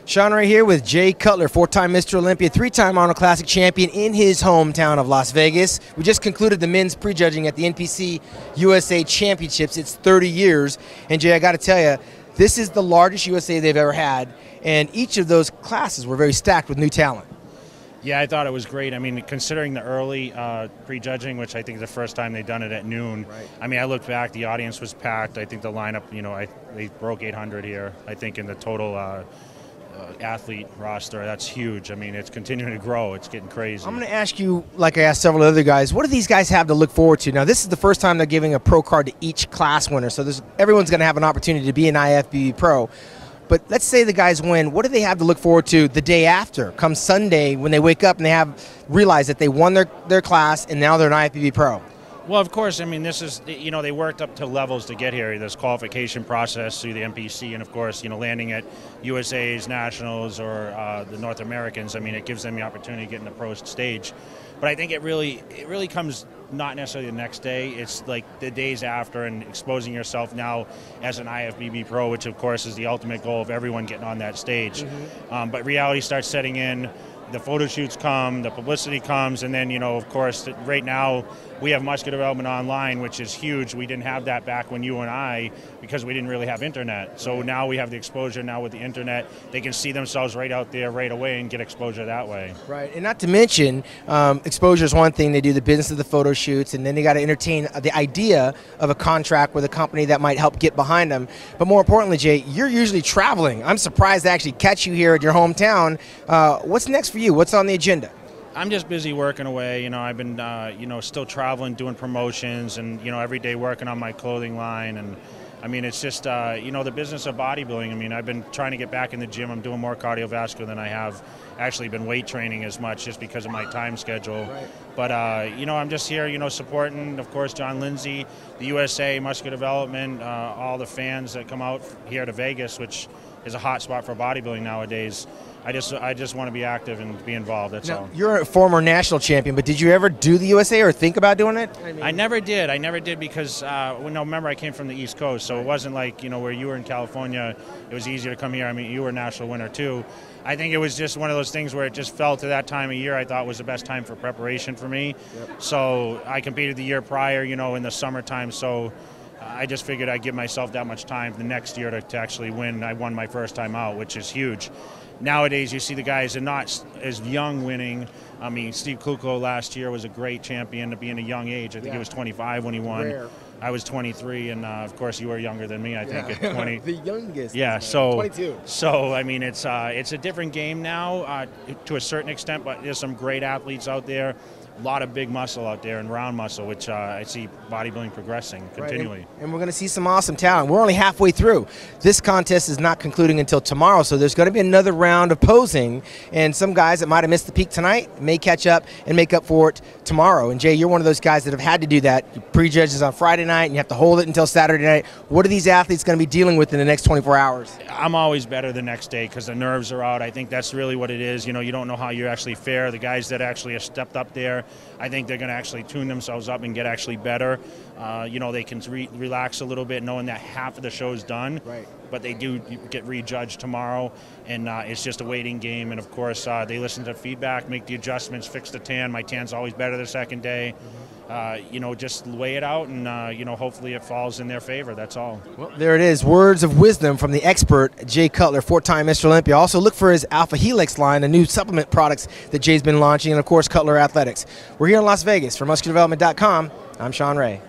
Shawn Ray here with Jay Cutler, four-time Mr. Olympia, three-time Arnold Classic champion in his hometown of Las Vegas. We just concluded the men's prejudging at the NPC USA Championships. It's 30 years. And Jay, I got to tell you, this is the largest USA they've ever had. And each of those classes were very stacked with new talent. Yeah, I thought it was great. I mean, considering the early prejudging, which I think is the first time they've done it at noon. Right. I mean, I looked back, the audience was packed. I think the lineup, they broke 800 here, I think, in the total athlete roster. That's huge. I mean, it's continuing to grow. It's getting crazy. I'm going to ask you, like I asked several other guys, what do these guys have to look forward to? Now, this is the first time they're giving a pro card to each class winner, so everyone's going to have an opportunity to be an IFBB pro. But let's say the guys win. What do they have to look forward to the day after, come Sunday, when they wake up and they realize that they won their class and now they're an IFBB pro? Well, of course, I mean, this is, they worked up to levels to get here, this qualification process through the NPC, and of course, landing at USA's, Nationals, or the North Americans. I mean, it gives them the opportunity to get in the pro stage. But I think it really comes not necessarily the next day. It's like the days after and exposing yourself now as an IFBB pro, which of course is the ultimate goal of everyone getting on that stage. Mm-hmm. But reality starts setting in. The photo shoots come, the publicity comes, and then, of course, right now we have muscular development online, which is huge. We didn't have that back when you and I, because we didn't really have internet. So now we have the exposure now with the internet. They can see themselves right out there right away and get exposure that way. Right, and not to mention, exposure is one thing. They do the business of the photo shoots, and then they got to entertain the idea of a contract with a company that might help get behind them. But more importantly, Jay, you're usually traveling. I'm surprised to actually catch you here at your hometown. What's next for you? What's on the agenda? I'm just busy working away. I've been, still traveling, doing promotions, and every day working on my clothing line. And I mean, it's just, the business of bodybuilding. I mean, I've been trying to get back in the gym. I'm doing more cardiovascular than I have actually been weight training as much, just because of my time schedule. Right. But I'm just here, supporting, of course, John Lindsay, the USA, muscular development, all the fans that come out here to Vegas, which is a hot spot for bodybuilding nowadays. I just want to be active and be involved. That's all. You're a former national champion, but did you ever do the USA or think about doing it? I never did. I never did because remember, I came from the East Coast, so it wasn't like where you were in California. It was easier to come here. I mean, you were a national winner too. I think it was just one of those things where it just fell to that time of year. I thought was the best time for preparation for me. Yep. So I competed the year prior, in the summertime. So I just figured I'd give myself that much time the next year to actually win. I won my first time out, which is huge. Nowadays, you see the guys are not as young winning. I mean, Steve Kluko last year was a great champion to be in a young age. I think he was 25 when he won. Rare. I was 23, and of course, you were younger than me. I think at 20. The youngest. Yeah, so 22. So I mean, it's a different game now to a certain extent, but there's some great athletes out there. A lot of big muscle out there and round muscle, which I see bodybuilding progressing continually. Right. And we're going to see some awesome talent. We're only halfway through. This contest is not concluding until tomorrow, so there's going to be another round of posing, and some guys that might have missed the peak tonight may catch up and make up for it tomorrow. And Jay, you're one of those guys that have had to do that. You prejudges on Friday night, and you have to hold it until Saturday night. What are these athletes going to be dealing with in the next 24 hours? I'm always better the next day because the nerves are out. I think that's really what it is. You don't know how you actually fare. The guys that actually have stepped up there, I think they're going to actually tune themselves up and get actually better. They can relax a little bit knowing that half of the show is done. Right. But they do get rejudged tomorrow, and it's just a waiting game. And of course, they listen to feedback, make the adjustments, fix the tan. My tan's always better the second day. Just weigh it out, and hopefully it falls in their favor. That's all. Well, there it is. Words of wisdom from the expert Jay Cutler, four-time Mr. Olympia. Also look for his Alpha Helix line, the new supplement products that Jay's been launching, and of course Cutler Athletics. We're here in Las Vegas. For MuscularDevelopment.com, I'm Shawn Ray.